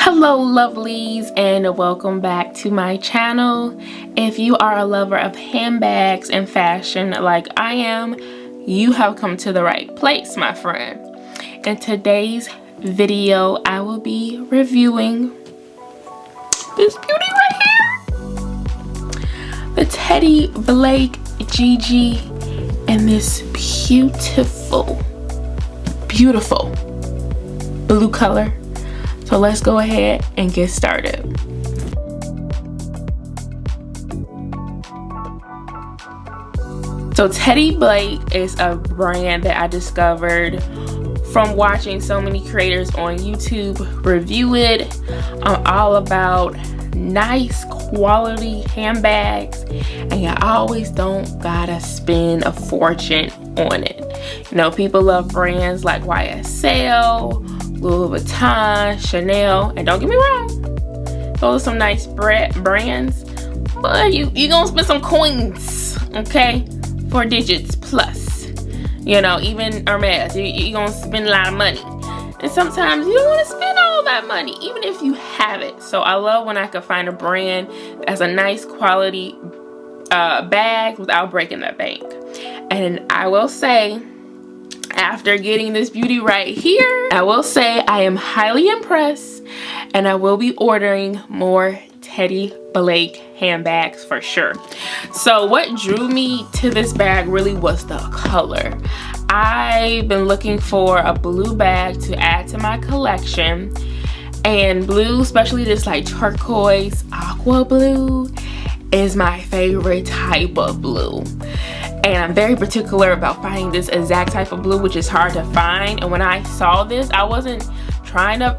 Hello lovelies, and welcome back to my channel. If you are a lover of handbags and fashion like I am, you have come to the right place, my friend. In today's video, I will be reviewing this beauty right here, the Teddy Blake GiGi, and this beautiful blue color. So let's go ahead and get started. So Teddy Blake is a brand that I discovered from watching so many creators on YouTube review it. I'm all about nice quality handbags, and you always don't gotta spend a fortune on it. You know, people love brands like YSL, Louis Vuitton, Chanel, and don't get me wrong, those are some nice brands, but you gonna spend some coins, okay, 4 digits plus. You know, even Hermes, you gonna spend a lot of money, and sometimes you don't want to spend all that money, even if you have it. So I love when I can find a brand that has a nice quality bag without breaking the bank. And I will say, after getting this beauty right here, I will say I am highly impressed, and I will be ordering more Teddy Blake handbags for sure. So what drew me to this bag really was the color. I've been looking for a blue bag to add to my collection, and blue, especially this like turquoise aqua blue, is my favorite type of blue. And I'm very particular about finding this exact type of blue, which is hard to find. And when I saw this, I wasn't trying to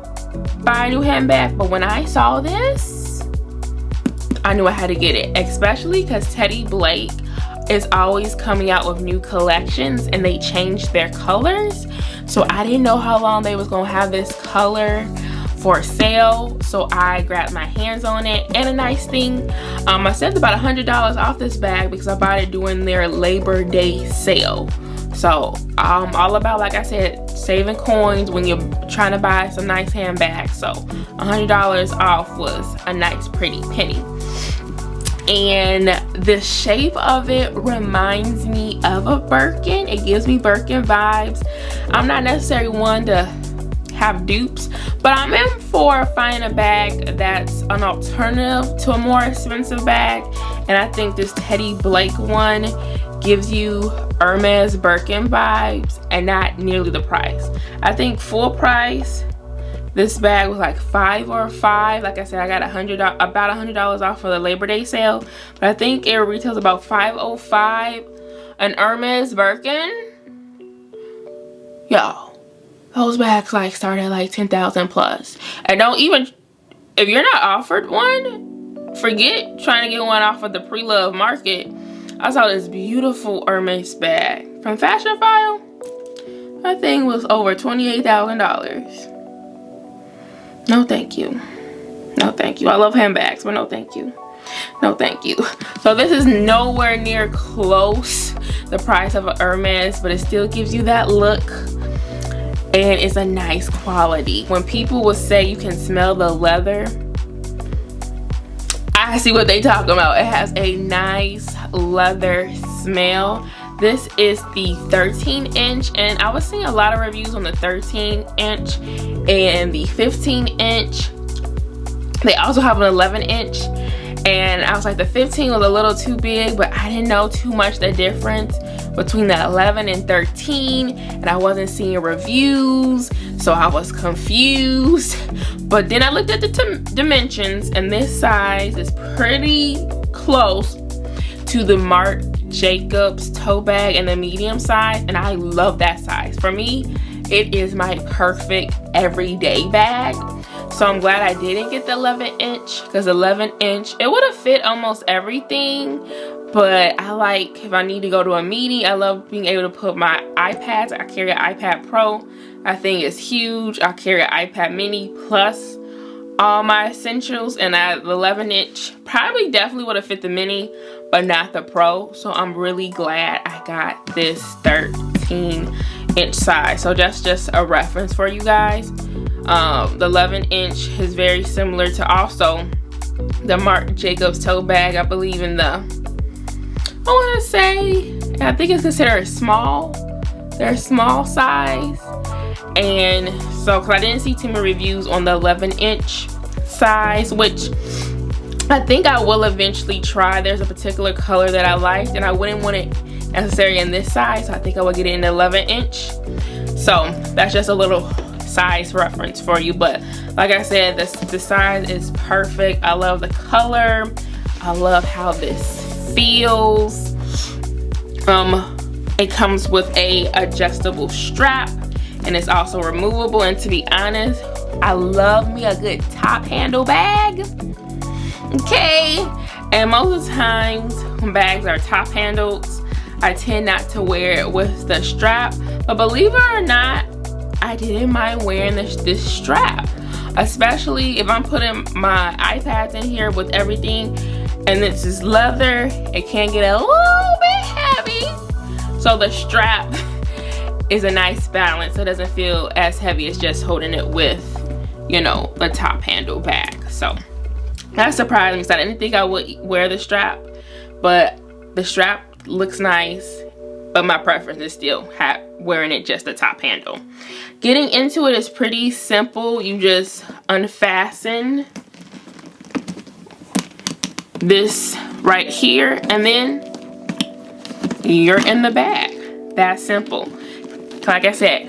buy a new handbag, but when I saw this, I knew I had to get it, especially because Teddy Blake is always coming out with new collections and they change their colors. So I didn't know how long they was gonna have this color for sale, so I grabbed my hands on it. And a nice thing, I saved about $100 off this bag because I bought it during their Labor Day sale. So I'm all about, like I said, saving coins when you're trying to buy some nice handbags. So $100 off was a nice pretty penny. And the shape of it reminds me of a Birkin. It gives me Birkin vibes. I'm not necessarily one to have dupes, but I'm in for finding a bag that's an alternative to a more expensive bag, and I think this Teddy Blake one gives you Hermes Birkin vibes and not nearly the price. I think full price this bag was like $505. Like I said, I got about $100 off for the Labor Day sale, but I think it retails about $505. An Hermes Birkin, yo, those bags like start at like 10,000 plus. And don't even, if you're not offered one, forget trying to get one off of the pre-love market. I saw this beautiful Hermes bag from Fashion File. That thing was over $28,000. No thank you. No thank you. I love handbags, but no thank you. No thank you. So this is nowhere near close the price of a Hermes, but it still gives you that look. And it's a nice quality. When people will say you can smell the leather, I see what they talking about. It has a nice leather smell. This is the 13-inch, and I was seeing a lot of reviews on the 13-inch and the 15-inch. They also have an 11-inch, and I was like, the 15 was a little too big, but I didn't know too much the difference between the 11 and 13, and I wasn't seeing reviews, so I was confused. But then I looked at the dimensions, and this size is pretty close to the Marc Jacobs tote bag in the medium size, and I love that size. For me, it is my perfect everyday bag. So I'm glad I didn't get the 11-inch, because 11-inch, it would have fit almost everything. But I like, if I need to go to a meeting, I love being able to put my iPads. I carry an iPad Pro. I think it's huge. I carry an iPad Mini plus all my essentials. And the 11-inch probably definitely would have fit the Mini, but not the Pro. So I'm really glad I got this 13-inch size. So that's just a reference for you guys. The 11-inch is very similar to also the Marc Jacobs tote bag. I believe in the, I want to say, I think it's considered small. They're small size. And so, because I didn't see too many reviews on the 11-inch size, which I think I will eventually try. There's a particular color that I liked, and I wouldn't want it necessarily in this size, so I think I will get it in the 11-inch. So that's just a little size reference for you. But like I said, the size is perfect. I love the color. I love how this feels. It comes with a adjustable strap, and it's also removable. And to be honest, I love me a good top handle bag. Okay, and most of the times when bags are top handled, I tend not to wear it with the strap. But believe it or not, I didn't mind wearing this strap, especially if I'm putting my iPads in here with everything, and this is leather. It can get a little bit heavy, so the strap is a nice balance. It doesn't feel as heavy as just holding it with, you know, a top handle bag. So that surprised me, because I didn't think I would wear the strap, but the strap looks nice. But my preference is still wearing it just the top handle. Getting into it is pretty simple. You just unfasten this right here, and then you're in the bag. That's simple. Like I said,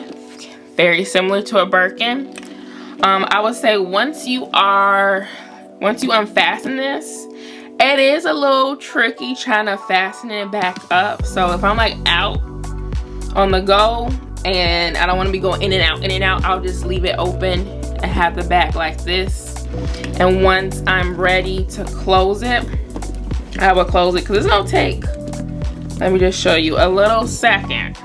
very similar to a Birkin. I would say once you unfasten this, it is a little tricky trying to fasten it back up. So if I'm like out on the go and I don't want to be going in and out, I'll just leave it open and have the back like this. And once I'm ready to close it, I will close it, because it's gonna take, let me just show you, a little second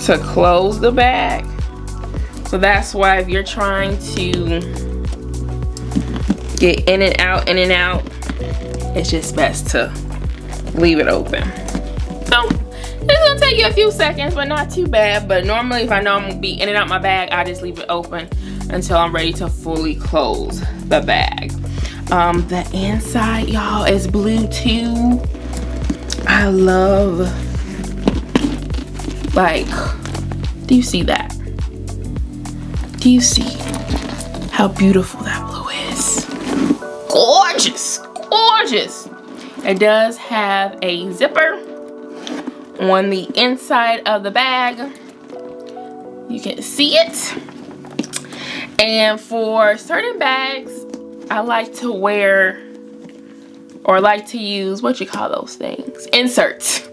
to close the bag. So that's why if you're trying to get in and out, it's just best to leave it open. So it's gonna take you a few seconds, but not too bad. But normally if I know I'm gonna be in and out my bag, I just leave it open until I'm ready to fully close the bag. The inside, y'all, is blue too. I love, like, do you see that? Do you see how beautiful that blue is? Gorgeous, gorgeous. It does have a zipper on the inside of the bag. You can see it. And for certain bags, I like to wear, or like to use, what you call those things? Inserts.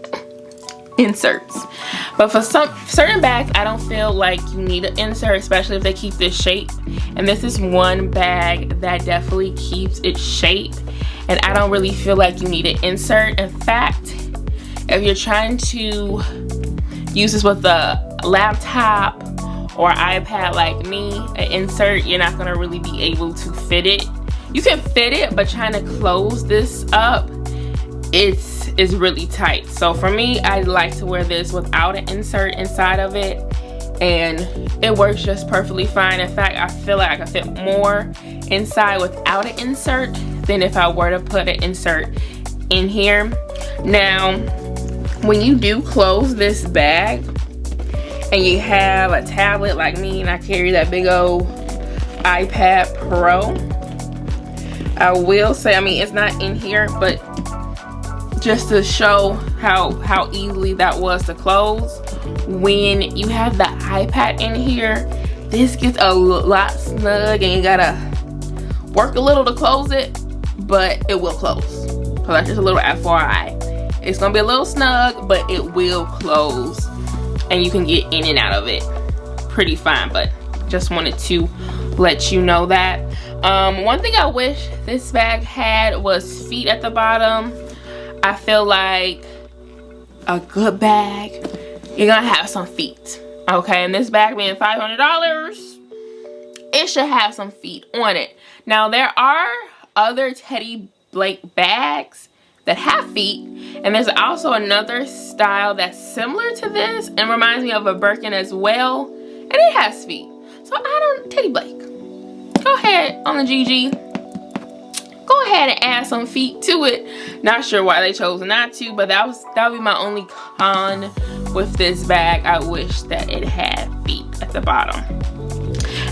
Inserts. But for certain bags, I don't feel like you need an insert, especially if they keep this shape. And this is one bag that definitely keeps its shape, and I don't really feel like you need an insert. In fact, if you're trying to use this with a laptop or iPad like me, an insert, you're not gonna really be able to fit it. You can fit it, but trying to close this up, it's really tight. So for me, I like to wear this without an insert inside of it, and it works just perfectly fine. In fact, I feel like I can fit more inside without an insert than if I were to put an insert in here. Now, when you do close this bag and you have a tablet like me, and I carry that big old iPad Pro, I will say, I mean, it's not in here, but just to show how easily that was to close, when you have the iPad in here, this gets a lot snug and you gotta work a little to close it, but it will close. So that's just a little FYI. It's gonna be a little snug, but it will close and you can get in and out of it pretty fine. But just wanted to let you know that. One thing I wish this bag had was feet at the bottom. I feel like a good bag, you're gonna have some feet, okay? And this bag being $500, it should have some feet on it. Now, there are other Teddy Blake bags that have feet, and there's also another style that's similar to this and reminds me of a Birkin as well, and it has feet. So I don't, Teddy Blake, go ahead on the GG. Go ahead and add some feet to it. Not sure why they chose not to, but that would be my only con with this bag. I wish that it had feet at the bottom.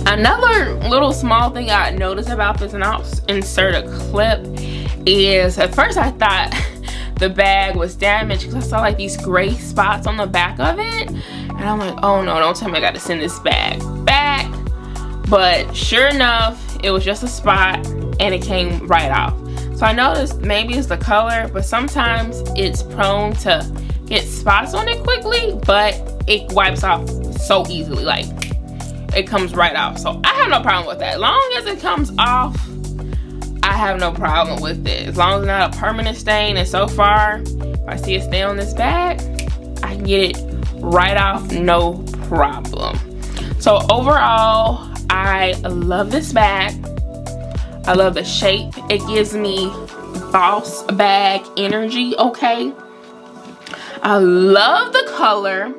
Another little small thing I noticed about this, and I'll insert a clip, is at first I thought the bag was damaged because I saw like these gray spots on the back of it, and I'm like, oh no, don't tell me I got to send this bag back. But sure enough, it was just a spot and it came right off. So I noticed maybe it's the color, but sometimes it's prone to get spots on it quickly, but it wipes off so easily, like it comes right off. So I have no problem with that. As long as it comes off, I have no problem with it. As long as it's not a permanent stain, and so far, if I see a stain on this bag, I can get it right off, no problem. So overall, I love this bag. I love the shape. It gives me boss bag energy, okay? I love the color.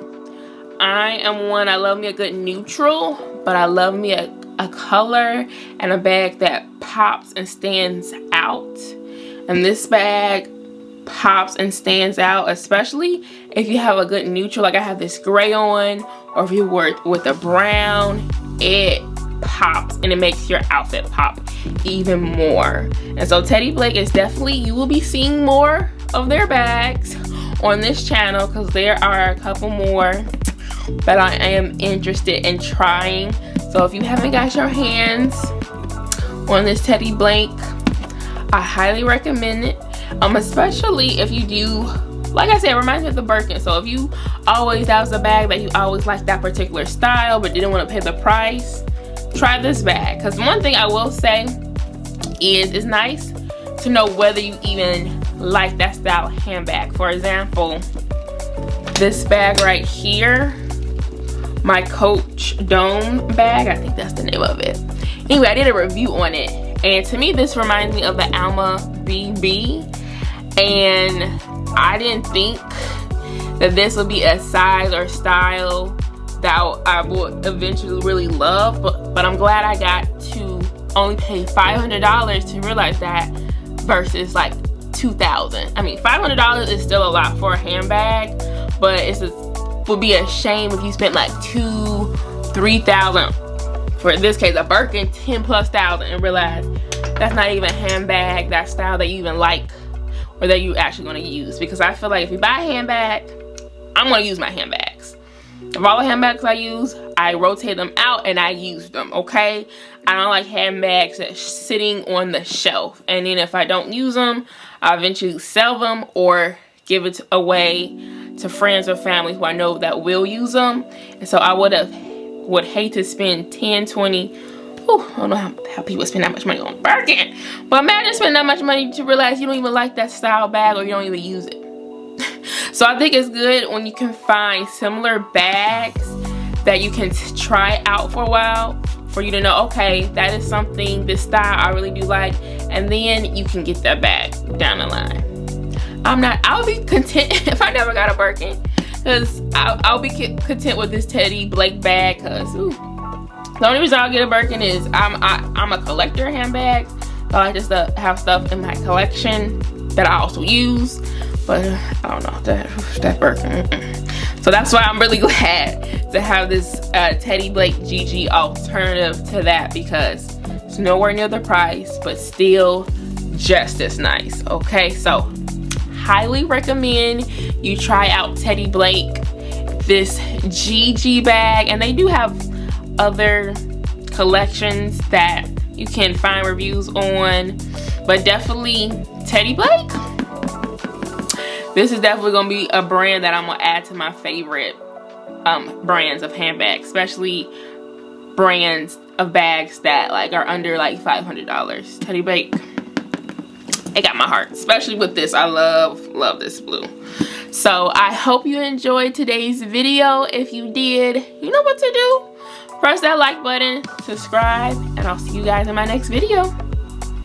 I love me a good neutral, but I love me a color and a bag that pops and stands out. And this bag pops and stands out, especially if you have a good neutral, like I have this gray on, or if you work with a brown, it pops and it makes your outfit pop even more. And so Teddy Blake is definitely, you will be seeing more of their bags on this channel, because there are a couple more that I am interested in trying. So if you haven't got your hands on this Teddy Blake, I highly recommend it. Especially if you do, like I said, it reminds me of the Birkin. So if you always, that was a bag that you always liked that particular style but didn't want to pay the price, try this bag. Because one thing I will say is it's nice to know whether you even like that style handbag. For example, this bag right here, my Coach Dome bag, I think that's the name of it. Anyway, I did a review on it, and to me this reminds me of the Alma BB, and I didn't think that this would be a size or style that I would eventually really love, but I'm glad I got to only pay $500 to realize that versus like $2,000. I mean, $500 is still a lot for a handbag, but would be a shame if you spent like $2,000-$3,000 for, in this case, a Birkin, $10,000+ and realize that's not even a handbag, that style that you even like or that you actually going to use. Because I feel like if you buy a handbag, I'm going to use my handbags. Of all the handbags I use, I rotate them out and I use them, okay? I don't like handbags that's sitting on the shelf, and then if I don't use them, I eventually sell them or give it away to friends or family who I know that will use them. And so I would hate to spend 10, 20, I don't know how people spend that much money on Birkin, but imagine spending that much money to realize you don't even like that style bag or you don't even use it. So I think it's good when you can find similar bags that you can try out for a while, for you to know, okay, that is something, this style I really do like, and then you can get that bag down the line. I'll be content if I never got a Birkin, because I'll be content with this Teddy Blake bag, because the only reason I'll get a Birkin is I'm a collector of handbags. So I just have stuff in my collection that I also use, but I don't know, that Birkin. So that's why I'm really glad to have this Teddy Blake GiGi alternative to that, because it's nowhere near the price, but still just as nice, okay? So highly recommend you try out Teddy Blake, this GiGi bag, and they do have other collections that you can find reviews on, but definitely Teddy Blake, this is definitely gonna be a brand that I'm gonna add to my favorite brands of handbags, especially brands of bags that like are under like $500. Teddy Blake, it got my heart, especially with this. I love this blue. So I hope you enjoyed today's video. If you did, you know what to do. Press that like button, subscribe, and I'll see you guys in my next video.